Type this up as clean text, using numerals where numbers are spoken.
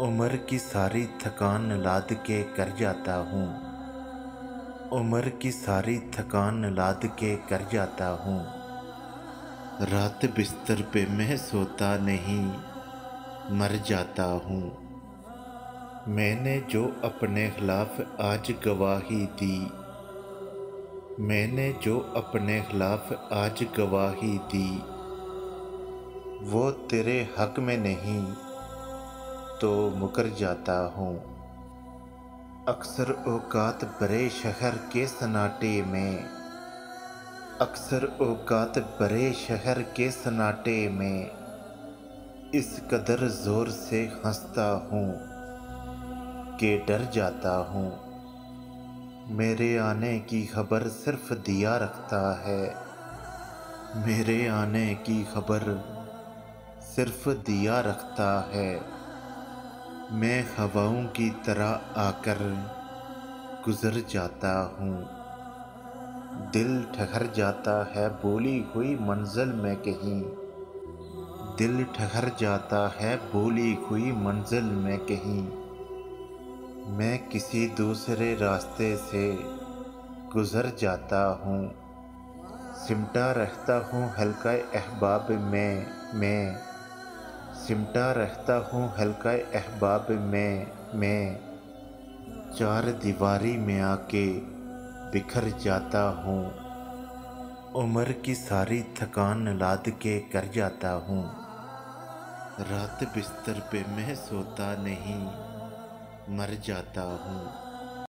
उम्र की सारी थकान लाद के कर जाता हूँ। उम्र की सारी थकान लाद के कर जाता हूँ। रात बिस्तर पे मैं सोता नहीं, मर जाता हूँ। मैंने जो अपने खिलाफ आज गवाही दी, मैंने जो अपने खिलाफ आज गवाही दी, वो तेरे हक में नहीं तो मुकर जाता हूँ। अक्सर औकात बड़े शहर के सन्नाटे में, अक्सर औकात बड़े शहर के सन्नाटे में इस कदर ज़ोर से हंसता हूँ कि डर जाता हूँ। मेरे आने की खबर सिर्फ दिया रखता है, मेरे आने की खबर सिर्फ दिया रखता है। मैं हवाओं की तरह आकर गुजर जाता हूँ। दिल ठहर जाता है बोली हुई मंजिल में कहीं, दिल ठहर जाता है बोली हुई मंजिल में कहीं। मैं किसी दूसरे रास्ते से गुजर जाता हूँ। सिमटा रहता हूँ हल्का अहबाब में मैं, सिमटा रहता हूँ हल्का अहबाब में मैं। चार दीवारी में आके बिखर जाता हूँ। उम्र की सारी थकान लाद के कर जाता हूँ। रात बिस्तर पे मैं सोता नहीं, मर जाता हूँ।